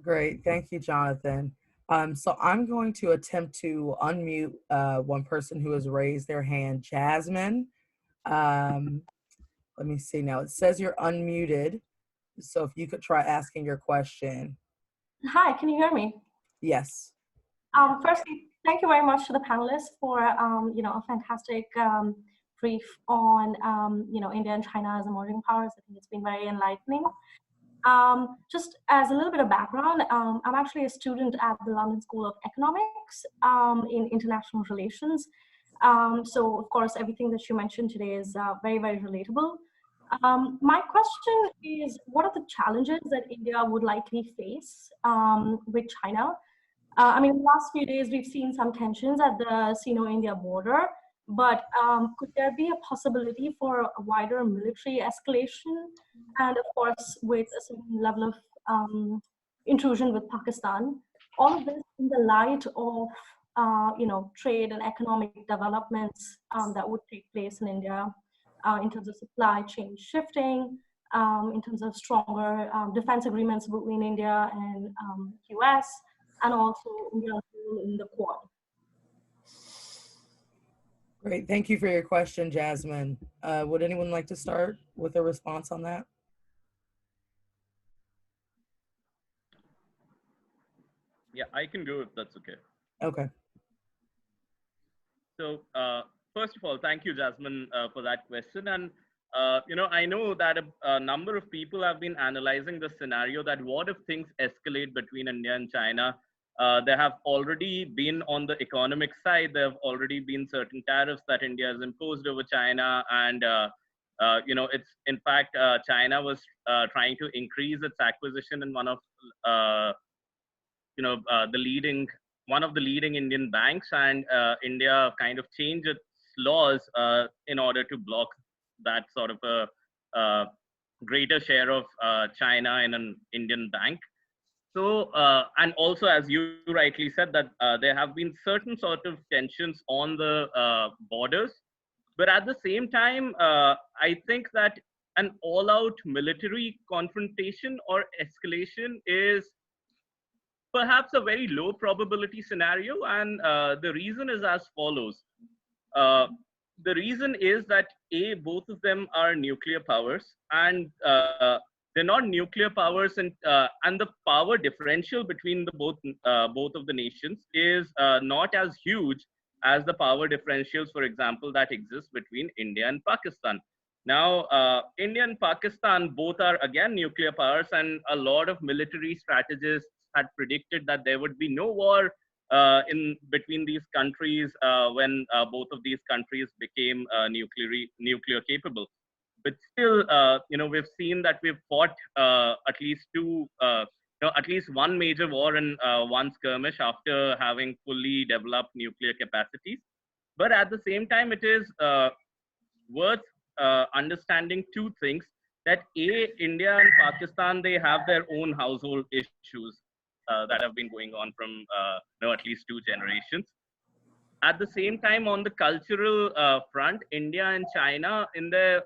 A: Great, thank you, Jonathan. So I'm going to attempt to unmute one person who has raised their hand, Jasmine. Let me see now. It says you're unmuted. So if you could try asking your question.
F: Hi, can you hear me?
A: Yes.
F: Firstly, thank you very much to the panelists for a fantastic brief on India and China as emerging powers. I think it's been very enlightening. Just as a little bit of background, I'm actually a student at the London School of Economics in international relations. So of course, everything that you mentioned today is very, very relatable. My question is, what are the challenges that India would likely face with China? In the last few days, we've seen some tensions at the Sino-India border, but could there be a possibility for a wider military escalation? And of course, with a certain level of intrusion with Pakistan, all of this in the light of trade and economic developments that would take place in India. In terms of supply chain shifting, in terms of stronger defense agreements between India and US, and also India's role in the Quad.
A: Great, thank you for your question, Jasmine. Would anyone like to start with a response on that?
C: Yeah, I can go if that's okay.
A: Okay.
C: So first of all, thank you, Jasmine, for that question. And I know that a number of people have been analyzing the scenario that what if things escalate between India and China? There have already been, on the economic side, there have already been certain tariffs that India has imposed over China. And, it's in fact, China was trying to increase its acquisition in one of the leading Indian banks, and India kind of changed its laws in order to block that sort of a greater share of China in an Indian bank. So, and also, as you rightly said, that there have been certain sort of tensions on the borders. But at the same time, I think that an all-out military confrontation or escalation is perhaps a very low probability scenario. And the reason is as follows. the reason is that both of them are nuclear powers, and they're not nuclear powers, and the power differential between the both of the nations is not as huge as the power differentials, for example, that exist between India and Pakistan. Now, India and Pakistan both are again nuclear powers, and a lot of military strategists had predicted that there would be no war in between these countries when both of these countries became nuclear capable. But still, we've seen that we've fought at least at least one major war and one skirmish after having fully developed nuclear capacities. But at the same time, it is worth understanding two things: that India and Pakistan, they have their own household issues that have been going on from at least two generations. At the same time, on the cultural front, India and China in the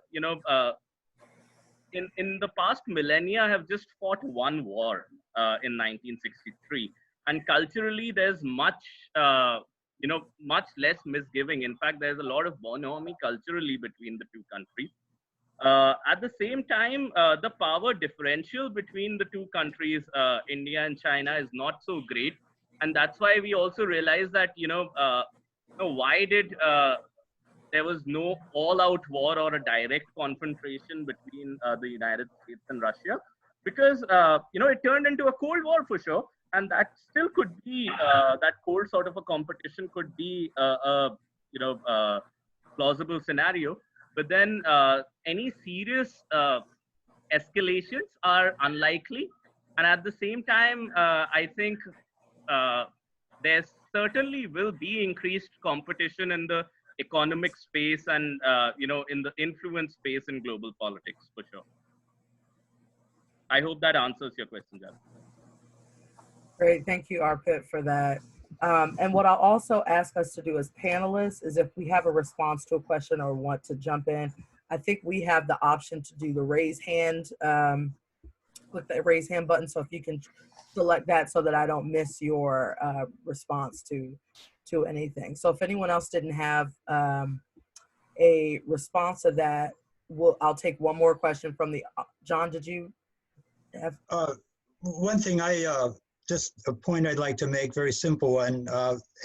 C: in the past millennia have just fought one war in 1963, and culturally there's much much less misgiving. In fact, there's a lot of bonhomie culturally between the two countries. At the same time, the power differential between the two countries, India and China, is not so great, and that's why we also realize that why did there was no all-out war or a direct confrontation between the United States and Russia, because it turned into a Cold War for sure, and that still could be that cold sort of a competition could be a plausible scenario. But then any serious escalations are unlikely, and at the same time, I think there certainly will be increased competition in the economic space and in the influence space in global politics for sure. I hope that answers your question, Jal.
A: Great, thank you, Arpit, for that. And what I'll also ask us to do as panelists is if we have a response to a question or want to jump in, I think we have the option to do the raise hand, click the raise hand button. So if you can select that so that I don't miss your response to anything. So if anyone else didn't have a response to that, I'll take one more question from the, John, did you have?
D: One thing just a point I'd like to make, very simple one,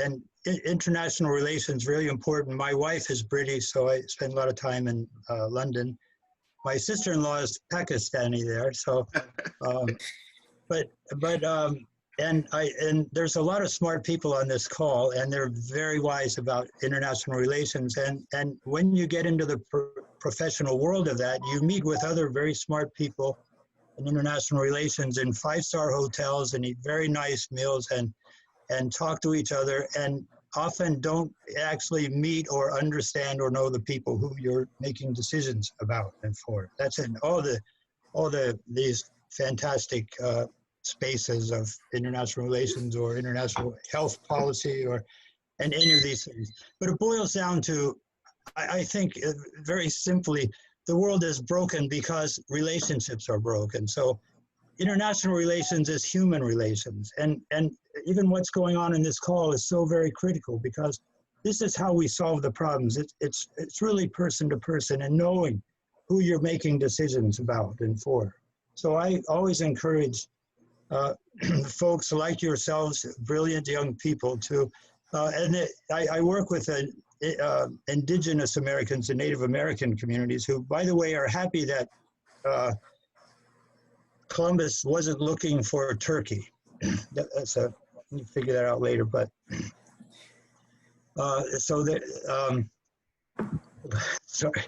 D: and international relations, really important. My wife is British, so I spend a lot of time in London. My sister-in-law is Pakistani there, so, and there's a lot of smart people on this call, and they're very wise about international relations. And when you get into the professional world of that, you meet with other very smart people in international relations in five-star hotels and eat very nice meals and talk to each other, and often don't actually meet or understand or know the people who you're making decisions about and for. That's in all these fantastic spaces of international relations or international health policy and any of these things. But it boils down to, I think very simply, the world is broken because relationships are broken. So international relations is human relations. And even what's going on in this call is so very critical, because this is how we solve the problems. It's really person to person and knowing who you're making decisions about and for. So I always encourage folks like yourselves, brilliant young people, to, I work with Indigenous Americans and Native American communities who, by the way, are happy that Columbus wasn't looking for Turkey. You figure that out later, but so that, sorry.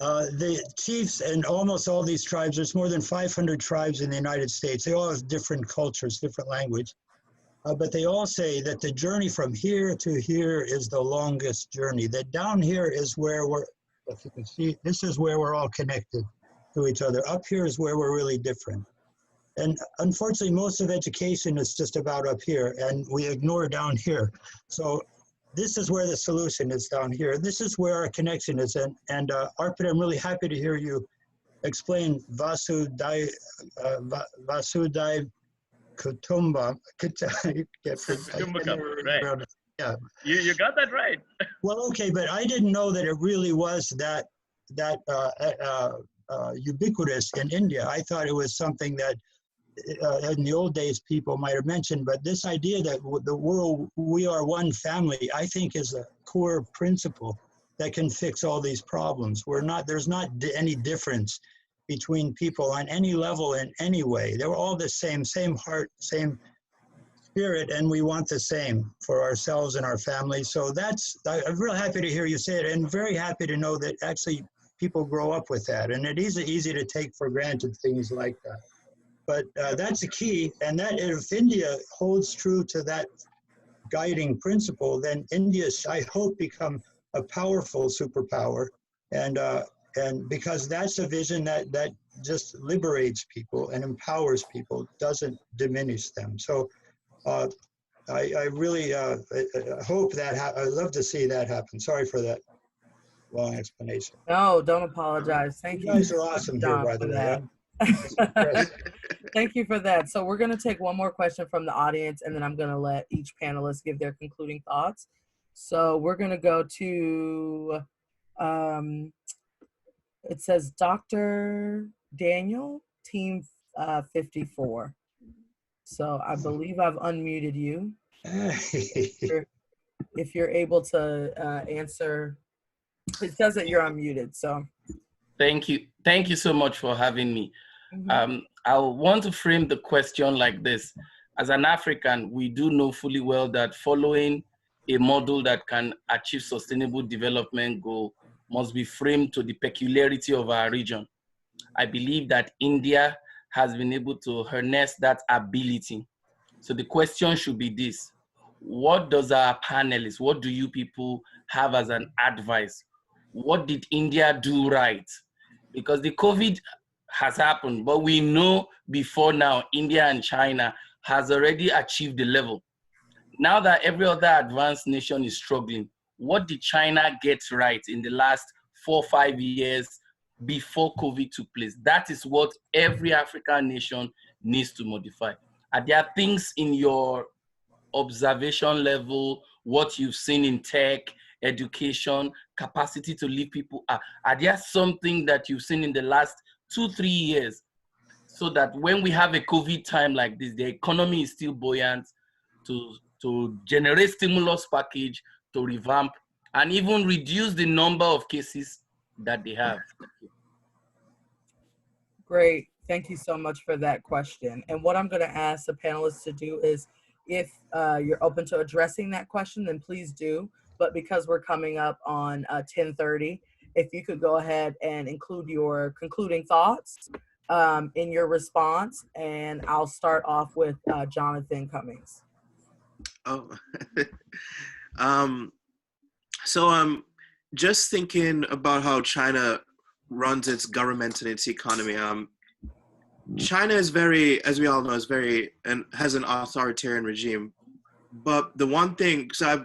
D: The chiefs and almost all these tribes, there's more than 500 tribes in the United States. They all have different cultures, different language. But they all say that the journey from here to here is the longest journey. That down here is where we're, if you can see, this is where we're all connected to each other. Up here is where we're really different. And unfortunately, most of education is just about up here, and we ignore down here. So this is where the solution is, down here. This is where our connection is. And Arpit, I'm really happy to hear you explain Vasudhaiva Kutumbakam, right. Yeah.
C: You got that right.
D: Well, okay, but I didn't know that it really was that ubiquitous in India. I thought it was something that in the old days people might have mentioned, but this idea that the world, we are one family, I think is a core principle that can fix all these problems. There's not any difference between people on any level in any way. They're all the same heart, same spirit, and we want the same for ourselves and our families. So I'm real happy to hear you say it, and very happy to know that actually people grow up with that. And it is easy to take for granted things like that. But that's the key, and that if India holds true to that guiding principle, then India, I hope, become a powerful superpower, and because that's a vision that just liberates people and empowers people, doesn't diminish them. So I really hope that I'd love to see that happen. Sorry for that long explanation.
A: No, don't apologize. Thank you.
D: You guys are awesome here, by the way.
A: Thank you for that. So we're going to take one more question from the audience, and then I'm going to let each panelist give their concluding thoughts. So we're going to go to, it says Dr. Daniel, team 54. So I believe I've unmuted you. If you're able to answer, it says that you're unmuted, so.
G: Thank you. Thank you so much for having me. I want to frame the question like this. As an African, we do know fully well that following a model that can achieve sustainable development goal must be framed to the peculiarity of our region. I believe that India has been able to harness that ability. So the question should be this: what does our panelists, what do you people have as an advice? What did India do right? Because the COVID has happened, but we know before now, India and China has already achieved the level. Now that every other advanced nation is struggling, what did China get right in the last 4 or 5 years before COVID took place? That is what every African nation needs to modify. Are there things in your observation level, what you've seen in tech, education, capacity to lead people, are there something that you've seen in the last 2-3 years so that when we have a COVID time like this, the economy is still buoyant to generate stimulus package, to revamp, and even reduce the number of cases that they have?
A: Great. Thank you so much for that question. And what I'm going to ask the panelists to do is, if you're open to addressing that question, then please do. But because we're coming up on 10:30, if you could go ahead and include your concluding thoughts in your response, and I'll start off with Jonathan Cummings.
B: Oh, so I'm just thinking about how China runs its government and its economy. China is very, as we all know, has an authoritarian regime. But the one thing, so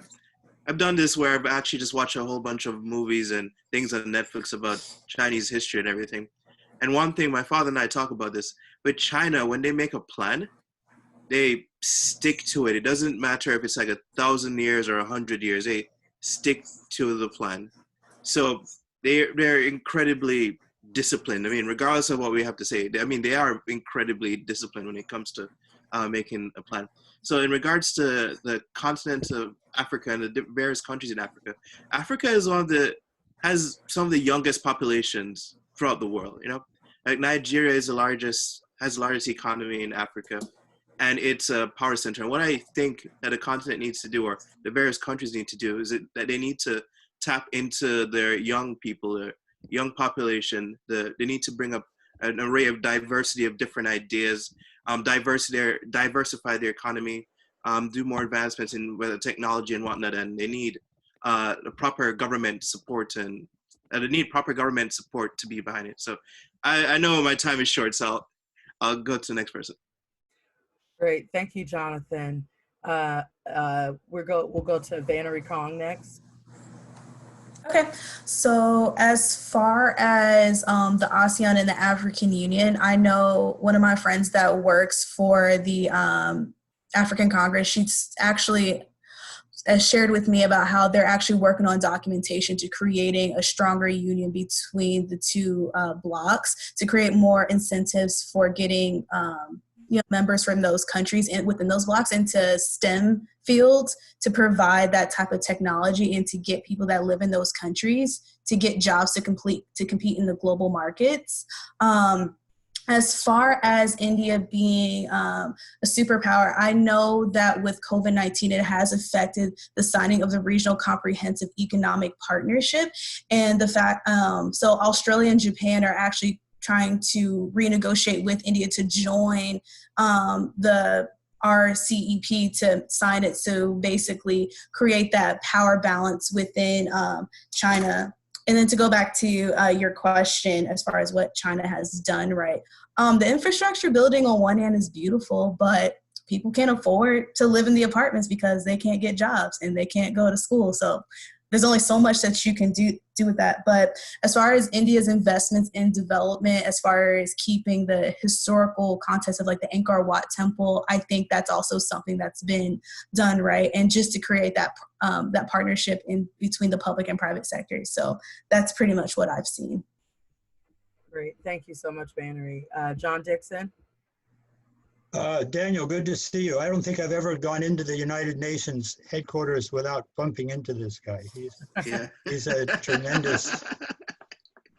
B: I've done this where I've actually just watched a whole bunch of movies and things on Netflix about Chinese history and everything. And one thing, my father and I talk about this, with China, when they make a plan, they stick to it. It doesn't matter if it's like 1,000 years or 100 years, they stick to the plan. So they're incredibly disciplined. I mean, regardless of what we have to say, I mean, they are incredibly disciplined when it comes to making a plan. So in regards to the continent of Africa and the various countries in Africa, Africa is has some of the youngest populations throughout the world. You know, like Nigeria has the largest economy in Africa, and it's a power center. And what I think that a continent needs to do, or the various countries need to do, is that they need to tap into their young people, their young population. They need to bring up an array of diversity of different ideas, diversify their economy, do more advancements in technology and whatnot, and they need the proper government support, and they need proper government support to be behind it. So I know my time is short, so I'll go to the next person.
A: Great, thank you, Jonathan. We'll go to Vannery Kong next.
E: Okay, so as far as the Asean and the African Union, I know one of my friends that works for the African Congress. She's actually, shared with me about how they're actually working on documentation to creating a stronger union between the two blocs to create more incentives for getting members from those countries and within those blocs into STEM fields to provide that type of technology and to get people that live in those countries to get jobs to compete in the global markets. As far as India being a superpower, I know that with COVID-19, it has affected the signing of the Regional Comprehensive Economic Partnership. And the fact, so Australia and Japan are actually trying to renegotiate with India to join the RCEP to sign it. So basically create that power balance within China. And then to go back to your question, as far as what China has done, right? The infrastructure building on one hand is beautiful, but people can't afford to live in the apartments because they can't get jobs and they can't go to school. So there's only so much that you can do with that. But as far as India's investments in development, as far as keeping the historical context of like the Angkor Wat temple, I think that's also something that's been done right. And just to create that that partnership in between the public and private sectors. So that's pretty much what I've seen.
A: Great. Thank you so much, Bannery. John Dixon.
D: Daniel, good to see you. I don't think I've ever gone into the United Nations headquarters without bumping into this guy. He's a tremendous,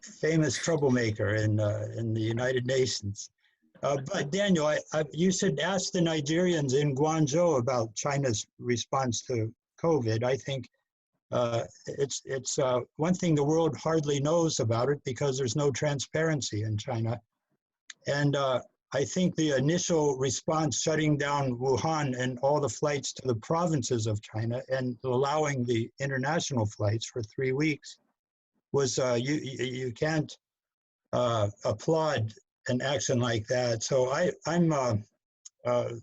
D: famous troublemaker in the United Nations. But Daniel, you should ask the Nigerians in Guangzhou about China's response to COVID. I think it's one thing the world hardly knows about it because there's no transparency in China. And I think the initial response shutting down Wuhan and all the flights to the provinces of China and allowing the international flights for 3 weeks was, you can't applaud an action like that. So I'm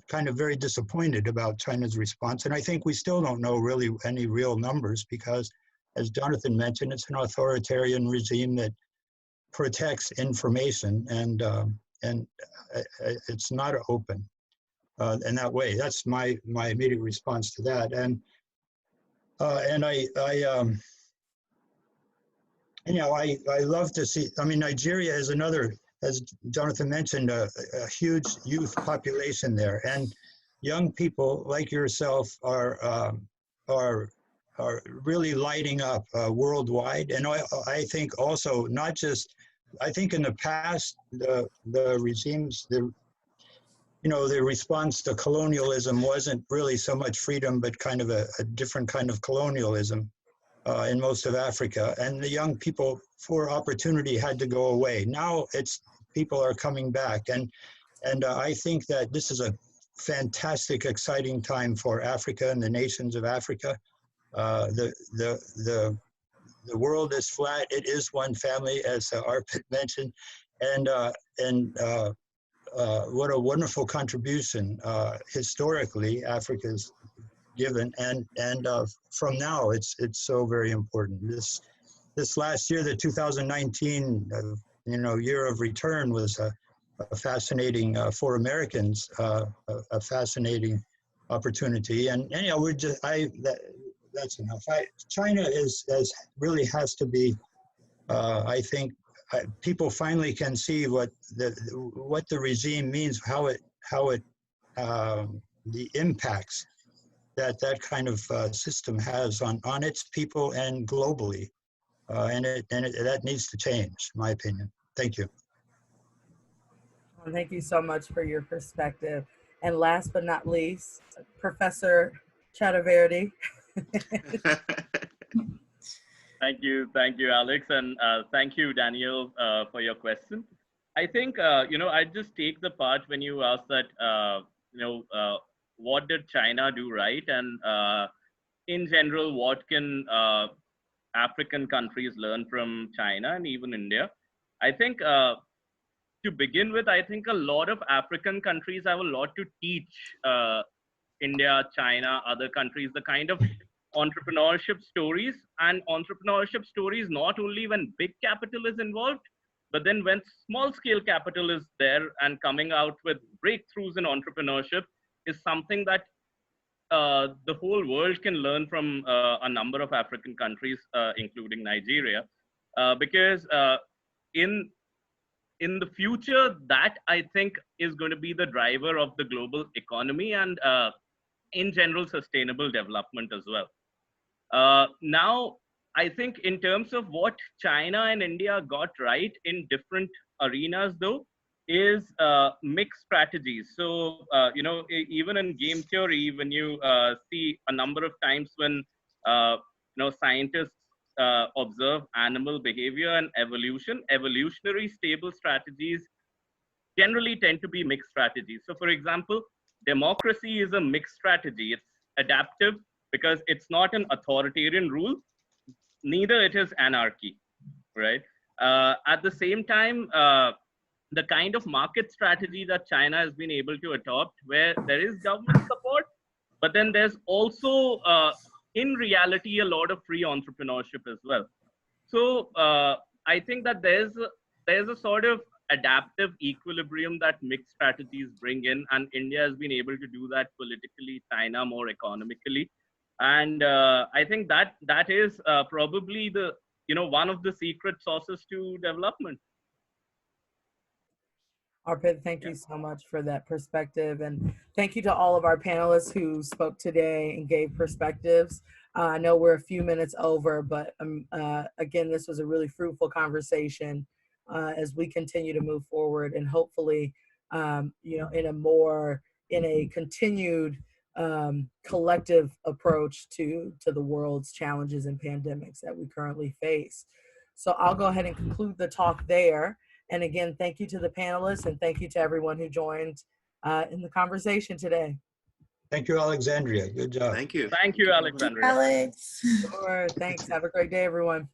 D: kind of very disappointed about China's response. And I think we still don't know really any real numbers because, as Jonathan mentioned, it's an authoritarian regime that protects information and it's not open in that way. That's my immediate response to that. And I love to see. I mean, Nigeria is another, as Jonathan mentioned, a huge youth population there, and young people like yourself are really lighting up worldwide. And I think also not just. I think in the past, the regimes, the response to colonialism wasn't really so much freedom, but kind of a different kind of colonialism in most of Africa. And the young people for opportunity had to go away. Now people are coming back. And I think that this is a fantastic, exciting time for Africa and the nations of Africa. The world is flat. It is one family, as Arpit mentioned, and what a wonderful contribution historically Africa's given, and from now it's so very important. This last year, the 2019 year of return was a fascinating for Americans, a fascinating opportunity, and anyhow that's enough. China really has to be. I think people finally can see what the regime means, how it the impacts that kind of system has on its people and globally, and that needs to change, in my opinion. Thank you.
A: Well, thank you so much for your perspective. And last but not least, Professor Chaturvedi.
C: Thank you, Alex, and thank you, Daniel, for your question. I think I just take the part when you asked that what did China do right, and in general, what can African countries learn from China and even India? I think to begin with, I think a lot of African countries have a lot to teach India, China, other countries, the kind of entrepreneurship stories, and entrepreneurship stories not only when big capital is involved, but then when small scale capital is there and coming out with breakthroughs in entrepreneurship is something that the whole world can learn from a number of African countries, including Nigeria, because in the future, that I think is going to be the driver of the global economy and in general sustainable development as well. Now, I think in terms of what China and India got right in different arenas, though, is mixed strategies. So, even in game theory, when you see a number of times when scientists observe animal behavior and evolution, evolutionary stable strategies generally tend to be mixed strategies. So, for example, democracy is a mixed strategy. It's adaptive because it's not an authoritarian rule, neither it is anarchy, right? At the same time, the kind of market strategy that China has been able to adopt, where there is government support, but then there's also, in reality, a lot of free entrepreneurship as well. So I think that there's a sort of adaptive equilibrium that mixed strategies bring in, and India has been able to do that politically, China more economically. And I think that is probably the, one of the secret sauces to development.
A: Arpit, thank you so much for that perspective. And thank you to all of our panelists who spoke today and gave perspectives. I know we're a few minutes over, but again, this was a really fruitful conversation as we continue to move forward and hopefully, in a continued collective approach to the world's challenges and pandemics that we currently face. So I'll go ahead and conclude the talk there. And again, thank you to the panelists and thank you to everyone who joined in the conversation today.
D: Thank you, Alexandria. Good job.
B: Thank you.
C: Thank you, Alexandria.
E: Alex.
A: Sure, thanks. Have a great day, everyone.